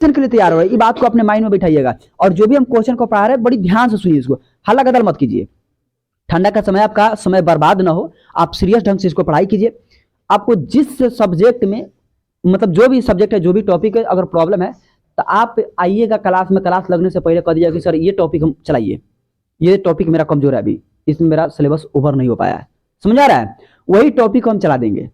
के लिए तैयार हो रहे हैं, ये बात को अपने माइंड में बैठाइएगा। और जो भी हम क्वेश्चन को पढ़ा रहे हैं बड़ी ध्यान से सुनिए इसको, हल्ला गदल मत कीजिए। ठंडा का समय आपका समय बर्बाद ना हो, आप सीरियस ढंग से इसको पढ़ाई कीजिए। आपको जिस सब्जेक्ट में मतलब जो भी सब्जेक्ट है, जो भी टॉपिक है, अगर प्रॉब्लम है तो आप आइएगा क्लास में, क्लास लगने से पहले कह दीजिएगा कि सर ये टॉपिक हम चलाइए, ये टॉपिक मेरा कमजोर है, अभी इसमें मेरा सिलेबस ओवर नहीं हो पाया है, समझ आ रहा है, वही टॉपिक हम चला देंगे,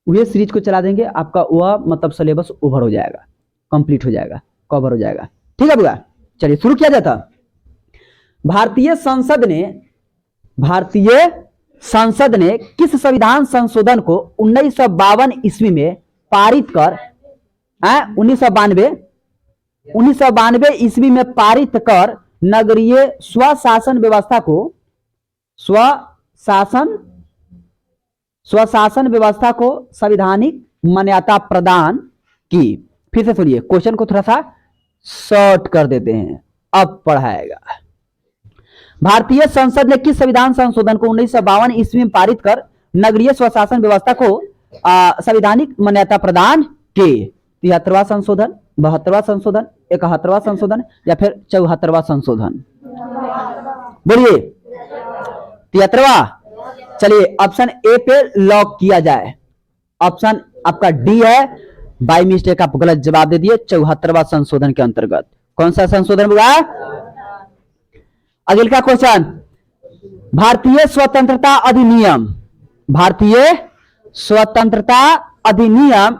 वही सीरीज को चला देंगे, आपका वह मतलब सिलेबस ओवर हो जाएगा, कंप्लीट हो जाएगा, कवर हो जाएगा। ठीक है बुआ, चलिए शुरू किया जाता। भारतीय संसद ने किस संविधान संशोधन को 1952 ईस्वी में पारित कर 1992 ईस्वी में पारित कर नगरीय स्वशासन व्यवस्था को संवैधानिक मान्यता प्रदान की। फिर से सुनिए, क्वेश्चन को थोड़ा सा शॉर्ट कर देते हैं, अब पढ़ाएगा। भारतीय संसद ने किस संविधान संशोधन को 1952 ईस्वी में पारित कर नगरीय स्वशासन व्यवस्था को संवैधानिक मान्यता प्रदान की? 73वां संशोधन, 72वां संशोधन, 71वां संशोधन या फिर 74वां संशोधन? बोलिए 73वां। चलिए ऑप्शन ए पे लॉक किया जाए। ऑप्शन आपका डी है, बाय मिस्टेक आप गलत जवाब दे दिए। 74वां संशोधन के अंतर्गत कौन सा संशोधन हुआ? अगला क्वेश्चन, भारतीय स्वतंत्रता अधिनियम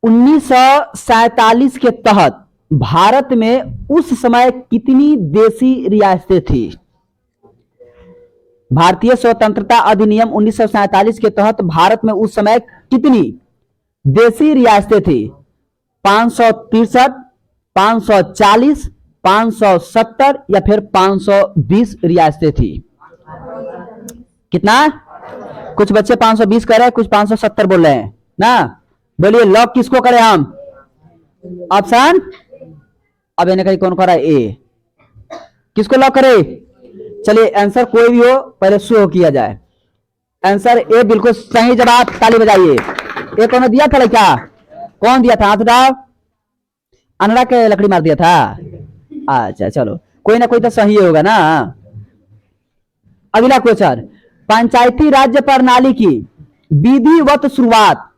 1947 के तहत भारत में उस समय कितनी देशी रियासतें थी? भारतीय स्वतंत्रता अधिनियम 1947 के तहत भारत में उस समय कितनी देशी रियासतें थी? 563, 540, 570 या फिर 520 रियासतें थी? कितना? कुछ बच्चे 520 कह रहे हैं, कुछ 570 बोल रहे हैं ना। बोलिए लॉक किसको करें हम? ऑप्शन, अब इन्हें कहीं कौन कर रहा है? ए। किसको लॉक करें? चलिए आंसर कोई भी हो पहले शो किया जाए। आंसर ए बिल्कुल सही जवाब, ताली बजाइए। ए कौन दिया था क्या? कौन दिया था? हाथ उठाओ। अनड़ा के लकड़ी मार दिया था। अच्छा चलो, कोई ना कोई तो सही होगा ना। अगला क्वेश्चन, पंचायती राज्य प्रणाली की विधिवत शुरुआत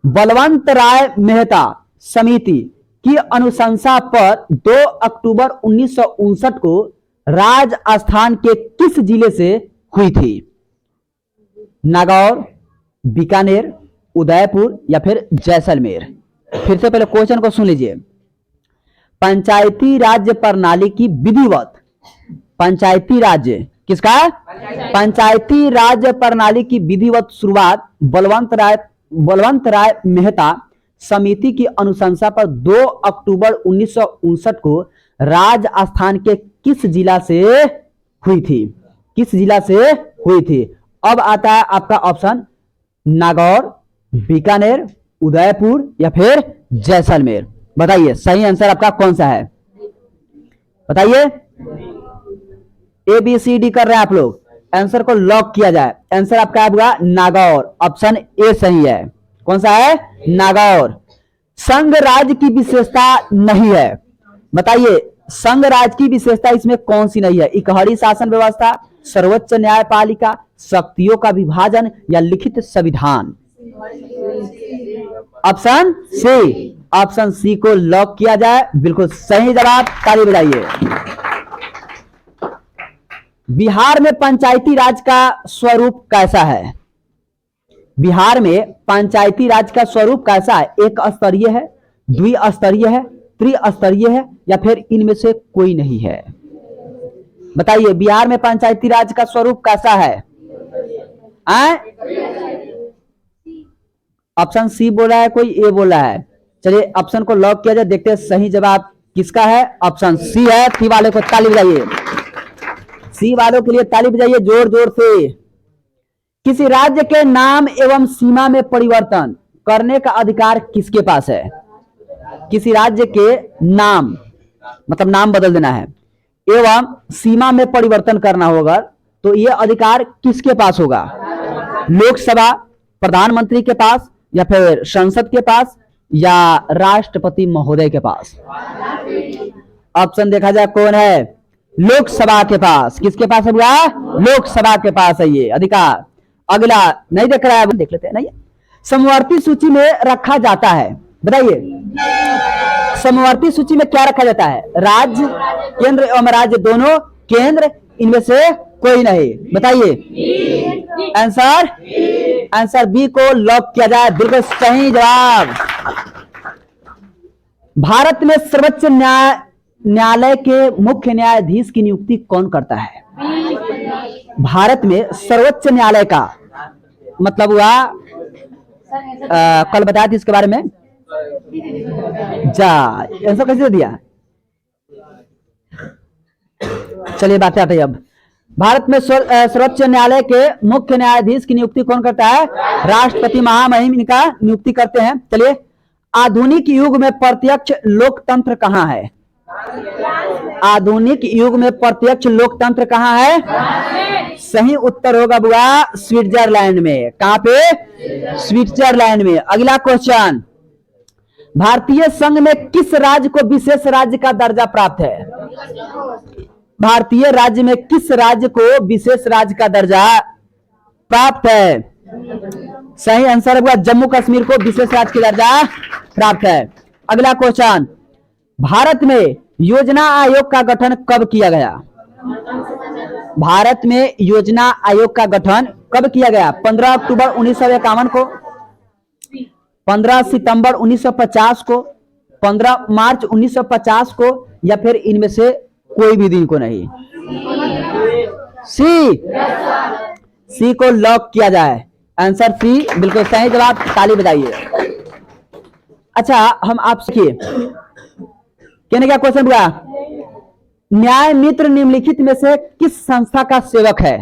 बलवंत राय मेहता समिति की अनुशंसा पर 2 अक्टूबर 1959 को राजस्थान के किस जिले से हुई थी? नागौर, बीकानेर, उदयपुर या फिर जैसलमेर? फिर से पहले क्वेश्चन को सुन लीजिए। पंचायती राज्य प्रणाली की विधिवत, पंचायती राज्य किसका? पंचायती राज्य प्रणाली की विधिवत शुरुआत बलवंत राय मेहता समिति की अनुशंसा पर 2 अक्टूबर 1959 को राजस्थान के किस जिला से हुई थी? किस जिला से हुई थी? अब आता है आपका ऑप्शन, नागौर, बीकानेर, उदयपुर या फिर जैसलमेर। बताइए सही आंसर आपका कौन सा है? बताइए। ए बी सी डी कर रहे हैं आप लोग, आंसर को लॉक किया जाए। आंसर आपका होगा नागौर, ऑप्शन ए सही है। कौन सा है? नागौर। संघ राज्य की विशेषता नहीं है, बताइए संघ राज्य की विशेषता इसमें कौन सी नहीं है? इकहरी शासन व्यवस्था, सर्वोच्च न्यायपालिका, शक्तियों का विभाजन या लिखित संविधान? ऑप्शन सी, ऑप्शन सी को लॉक किया जाए। बिल्कुल सही जवाब, ताली बजाइए। बिहार में पंचायती राज का स्वरूप कैसा है? बिहार में पंचायती राज का स्वरूप कैसा है? एक स्तरीय है, द्विस्तरीय है, त्रिस्तरीय है या फिर इनमें से कोई नहीं है? बताइए बिहार में पंचायती राज का स्वरूप कैसा है? ऑप्शन सी बोला है, कोई ए बोला है। चलिए ऑप्शन को लॉक किया जाए, देखते हैं सही जवाब किसका है। ऑप्शन सी है। सी वाले को ताली बजाइए, सी वालों के लिए ताली बजाइए जोर जोर से। किसी राज्य के नाम एवं सीमा में परिवर्तन करने का अधिकार किसके पास है? किसी राज्य के नाम मतलब नाम बदल देना है एवं सीमा में परिवर्तन करना होगा तो यह अधिकार किसके पास होगा? लोकसभा, प्रधानमंत्री के पास या फिर संसद के पास या राष्ट्रपति महोदय के पास? ऑप्शन देखा जाए कौन है? लोकसभा के पास। किसके पास है भैया? लोकसभा के पास है ये अधिकार। अगला नहीं देख रहा है, देख लेते हैं। नहीं, समवर्ती सूची में रखा जाता है, बताइए समवर्ती सूची में क्या रखा जाता है? राज्य, केंद्र एवं राज्य दोनों, केंद्र, इनमें से कोई नहीं, बताइए आंसर। आंसर बी को लॉक किया जाए, बिल्कुल सही जवाब। भारत में सर्वोच्च न्यायालय के मुख्य न्यायाधीश की नियुक्ति कौन करता है? भारत में सर्वोच्च न्यायालय का मतलब हुआ, कल बताया था इसके बारे में, जा आंसर कैसे दिया? चलिए बात आते हैं अब। भारत में सर्वोच्च न्यायालय के मुख्य न्यायाधीश की नियुक्ति कौन करता है? राष्ट्रपति महामहिम इनका नियुक्ति करते हैं। चलिए, आधुनिक युग में प्रत्यक्ष लोकतंत्र कहाँ है? आधुनिक युग में प्रत्यक्ष लोकतंत्र कहाँ है? सही उत्तर होगा बुआ स्विट्जरलैंड में। कहाँ पे? स्विट्जरलैंड में। अगला क्वेश्चन, भारतीय संघ में किस राज्य को विशेष राज्य का दर्जा प्राप्त है? भारतीय राज्य में किस राज्य को विशेष राज्य का दर्जा प्राप्त है? सही आंसर होगा जम्मू कश्मीर को विशेष राज्य का दर्जा प्राप्त है। अगला क्वेश्चन, भारत में योजना आयोग का गठन कब किया गया? भारत में योजना आयोग का गठन कब किया गया? 15 अक्टूबर 1951 को, 15 सितंबर 1950 को, 15 मार्च 1950 को, या फिर इनमें से कोई भी दिन को नहीं? सी को लॉक किया जाए। आंसर सी बिल्कुल सही जवाब, ताली बजाइए। अच्छा, हम आपसे कहने का क्वेश्चन हुआ, न्याय मित्र निम्नलिखित में से किस संस्था का सेवक है?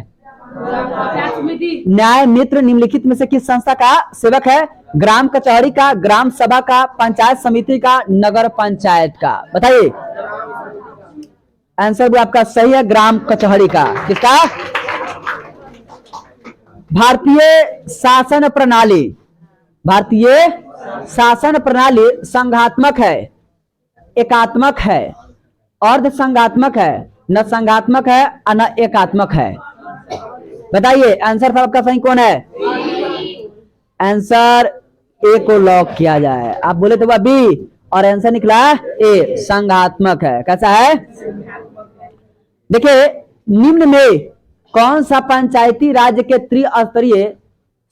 न्याय मित्र निम्नलिखित में से किस संस्था का सेवक है? ग्राम कचहरी का, ग्राम सभा का, पंचायत समिति का, नगर पंचायत का? बताइए। आंसर भी आपका सही है, ग्राम कचहरी का। किसका? भारतीय शासन प्रणाली, भारतीय शासन प्रणाली संघात्मक है, एकात्मक है, अर्ध संघात्मक है, न संघात्मक है और न एकात्मक है? बताइए आंसर आपका सही कौन है? आंसर ए को लॉक किया जाए। आप बोले तो वह बी और आंसर निकला ए, संघात्मक है। कैसा है? देखिए, निम्न में कौन सा पंचायती राज्य के त्रिस्तरीय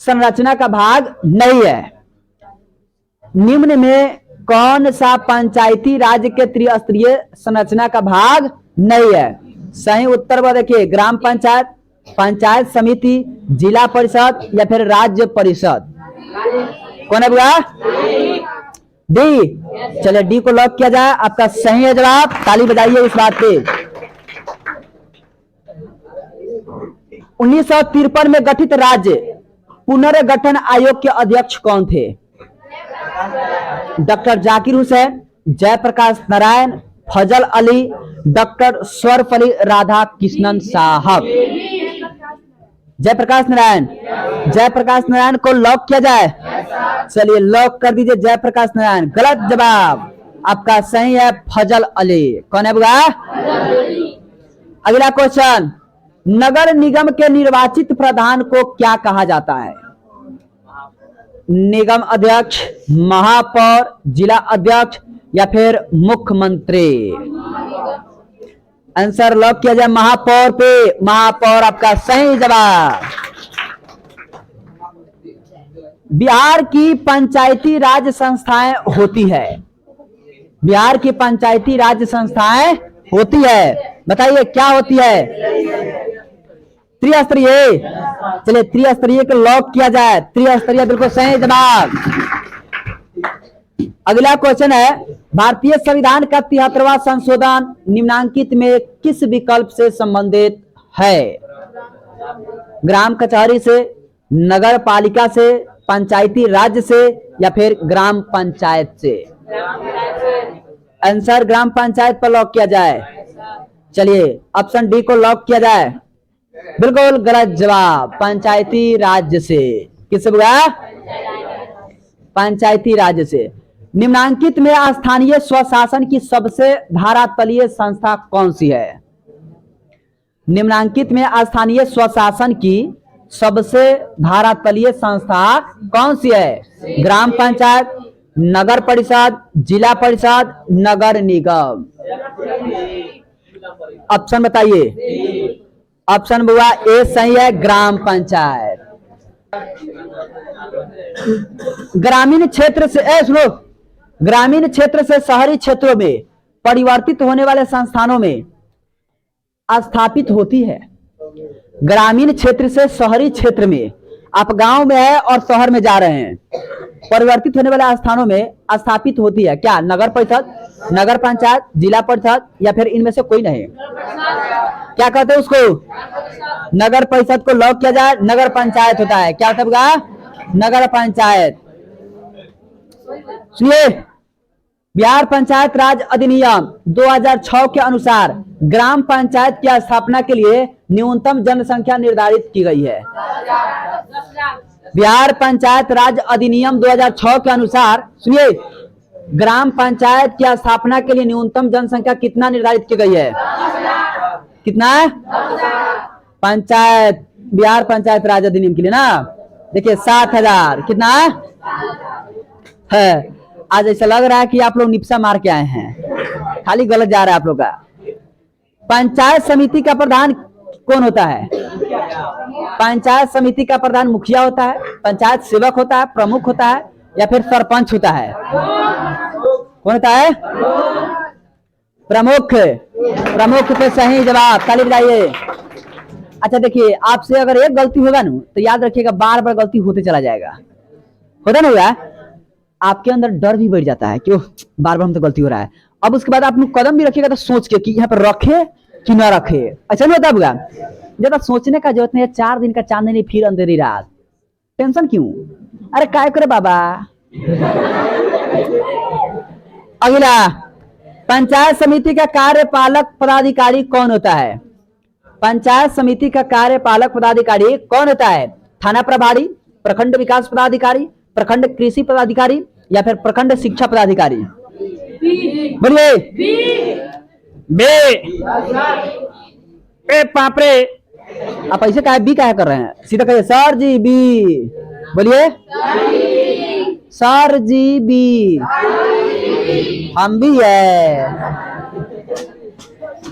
संरचना का भाग नहीं है? निम्न में कौन सा पंचायती राज्य के त्रिस्तरीय संरचना का भाग नहीं है? सही उत्तर वो देखिए, ग्राम पंचायत, पंचायत समिति, जिला परिषद या फिर राज्य परिषद? कौन है भैया? डी। चलिए डी को लॉक किया जाए, आपका सही है जवाब, ताली बजाइए इस बात पे। 1953 में गठित राज्य पुनर्गठन आयोग के अध्यक्ष कौन थे? डॉक्टर जाकिर हुसैन, जयप्रकाश नारायण, फजल अली, डॉक्टर सर्फ अली राधा कृष्णन साहब? जयप्रकाश नारायण। जयप्रकाश नारायण को लॉक किया जाए। चलिए लॉक कर दीजिए जयप्रकाश नारायण। गलत जवाब, आपका सही है फजल अली। कौन है बुआ? अगला क्वेश्चन, नगर निगम के निर्वाचित प्रधान को क्या कहा जाता है? निगम अध्यक्ष, महापौर, जिला अध्यक्ष या फिर मुख्यमंत्री? आंसर लॉक किया जाए महापौर पे। महापौर आपका सही जवाब। बिहार की पंचायती राज संस्थाएं होती है, बिहार की पंचायती राज संस्थाएं होती है, बताइए क्या होती है? त्रिस्तरीय। चलिए त्रिस्तरीय को लॉक किया जाए। त्रिस्तरीय बिल्कुल सही जवाब। अगला क्वेश्चन है, भारतीय संविधान का 73वां संशोधन निम्नांकित में किस विकल्प से संबंधित है? ग्राम कचहरी से, नगर पालिका से, पंचायती राज्य से या फिर ग्राम पंचायत से? आंसर ग्राम पंचायत पर लॉक किया जाए। चलिए ऑप्शन डी को लॉक किया जाए। बिल्कुल गलत जवाब, पंचायती राज्य से। किससे हुआ? पंचायती राज्य से। निम्नांकित में स्थानीय स्वशासन की सबसे धरातलीय संस्था कौन सी है? निम्नांकित में स्थानीय स्वशासन की सबसे धरातलीय संस्था कौन सी है? ग्राम पंचायत, नगर परिषद, जिला परिषद, नगर निगम। ऑप्शन बताइए। ऑप्शन हुआ ए सही है, ग्राम पंचायत। ग्रामीण क्षेत्र से सुनो, ग्रामीण क्षेत्र से शहरी क्षेत्रों में परिवर्तित होने वाले संस्थानों में स्थापित होती है। ग्रामीण क्षेत्र से शहरी क्षेत्र में, आप गांव में है और शहर में जा रहे हैं, परिवर्तित होने वाले स्थानों में स्थापित होती है क्या? नगर परिषद, नगर पंचायत, जिला परिषद, या फिर इनमें से कोई नहीं? क्या कहते हैं उसको? नगर परिषद को लॉक किया जाए, नगर पंचायत होता है। क्या होता है? नगर पंचायत। सुनिए, बिहार पंचायत राज अधिनियम 2006 के अनुसार ग्राम पंचायत की स्थापना के लिए न्यूनतम जनसंख्या निर्धारित की गई है। बिहार पंचायत राज अधिनियम 2006 के अनुसार, सुनिए, ग्राम पंचायत की स्थापना के लिए न्यूनतम जनसंख्या कितना निर्धारित की गई है? कितना है? पंचायत, बिहार पंचायत राज अधिनियम के लिए ना, देखिए 7,000। कितना है? आज ऐसा लग रहा है कि आप लोग निपसा मार के आए हैं, खाली गलत जा रहा है आप लोग का। पंचायत समिति का प्रधान कौन होता है? पंचायत समिति का प्रधान मुखिया होता है, पंचायत सेवक होता है, प्रमुख होता है, या फिर सरपंच होता है? कौन होता है? प्रमुख। प्रमुख पे सही जवाब, ताली बजाइए। अच्छा देखिए, आपसे अगर एक गलती होगा ना तो याद रखिएगा बार बार गलती होते चला जाएगा। होता ना होगा? आपके अंदर डर भी बढ़ जाता है, क्यों बार बार हमसे गलती हो रहा है। अब उसके बाद आप कदम भी रखिएगा तो सोच के कि यहाँ पर रखे कि ना रखे। अच्छा नहीं होता होगा? ज्यादा सोचने का जरूरत नहीं है। 4 दिन का चांदनी फिर अंधेरी रात, टेंशन क्यों? अरे काय करे बाबा। अगला, पंचायत समिति का कार्यपालक पदाधिकारी कौन होता है? पंचायत समिति का कार्यपालक पदाधिकारी कौन होता है? थाना प्रभारी, प्रखंड विकास पदाधिकारी, प्रखंड कृषि पदाधिकारी, या फिर प्रखंड शिक्षा पदाधिकारी? बोलिए। बे। ए पापरे, आप ऐसे काहे बी काहे कर रहे हैं? सीधा कहिए सर जी बी। बोलिए सर जी बी। हम भी है।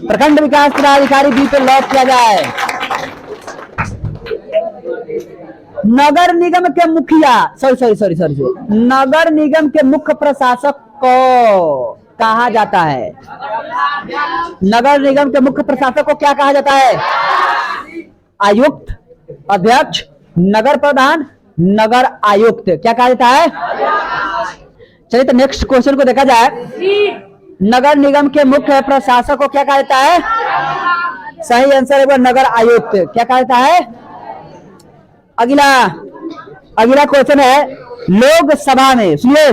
प्रखंड विकास पदाधिकारी बी पे लॉक किया जाए। नगर निगम के मुखिया, सॉरी, नगर निगम के मुख्य प्रशासक को कहा जाता है? नगर निगम के मुख्य प्रशासक को क्या कहा जाता है? आयुक्त, अध्यक्ष, नगर प्रधान, नगर आयुक्त। क्या कहा जाता है? चलिए तो नेक्स्ट क्वेश्चन को देखा जाए। नगर निगम के मुख्य प्रशासक को क्या कहा जाता है? सही आंसर है नगर आयुक्त। क्या कहा जाता है? अगला क्वेश्चन है, लोकसभा में, सुनिए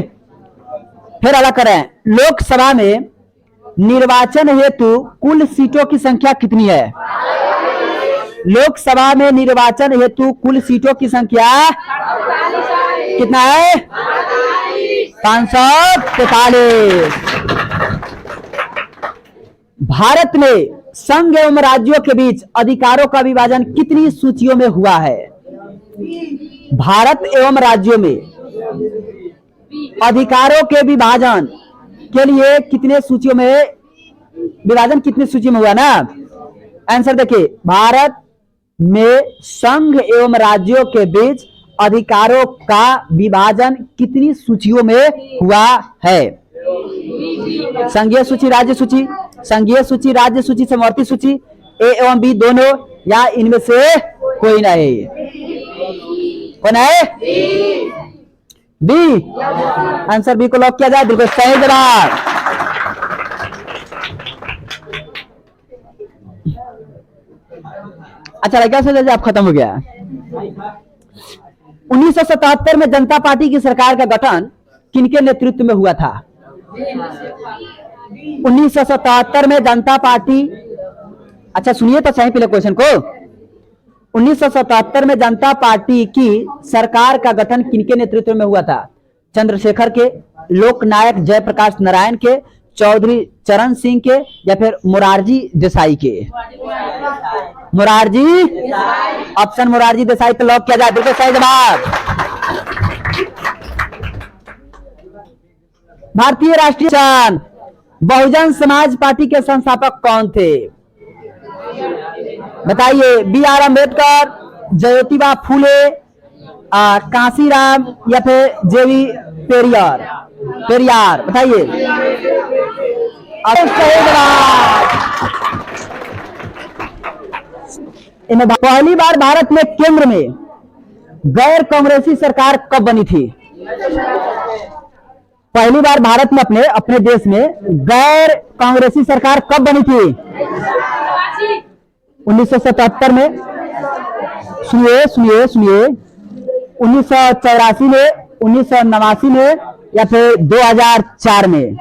फिर अलग करें, लोकसभा में निर्वाचन हेतु कुल सीटों की संख्या कितनी है? लोकसभा में निर्वाचन हेतु कुल सीटों की संख्या कितना है? 543। भारत में संघ एवं राज्यों के बीच अधिकारों का विभाजन कितनी सूचियों में हुआ है? भारत एवं राज्यों में अधिकारों के विभाजन के लिए कितने सूचियों में विभाजन, कितनी सूची में हुआ ना? आंसर देखिए, भारत में संघ एवं राज्यों के बीच अधिकारों का विभाजन कितनी सूचियों में हुआ है? संघीय सूची, राज्य सूची, संघीय सूची, राज्य सूची, समवर्ती सूची, ए एवं बी दोनों, या इनमें से कोई नहीं? कौन है? बी। आंसर बी को लॉक किया जाए। बिल्कुल सही जवाब। अच्छा लगा सर, आप खत्म हो गया। 1977 में जनता पार्टी की सरकार का गठन किनके नेतृत्व में हुआ था? 1977 में जनता पार्टी, अच्छा सुनिए तो सही पहले क्वेश्चन को। 1977 में जनता पार्टी की सरकार का गठन किनके नेतृत्व में हुआ था? चंद्रशेखर के, लोकनायक जयप्रकाश नारायण के, चौधरी चरण सिंह के, या फिर मोरारजी देसाई के? मोरारजी, ऑप्शन मोरारजी देसाई पे लॉक किया जाए। बिल्कुल सही जवाब। भारतीय राष्ट्रीय बहुजन समाज पार्टी के संस्थापक कौन थे? बताइए। बी आर अम्बेडकर, ज्योतिबा फूले, कांसीराम, या फिर जेवी पेरियार? बताइए। सही जवाब। इन्हें पहली बार भारत में केंद्र में गैर कांग्रेसी सरकार कब बनी थी? पहली बार भारत में अपने देश में गैर कांग्रेसी सरकार कब बनी थी? 1977 में, सुनिए 1984 में, 1989 में, या फिर 2004 में?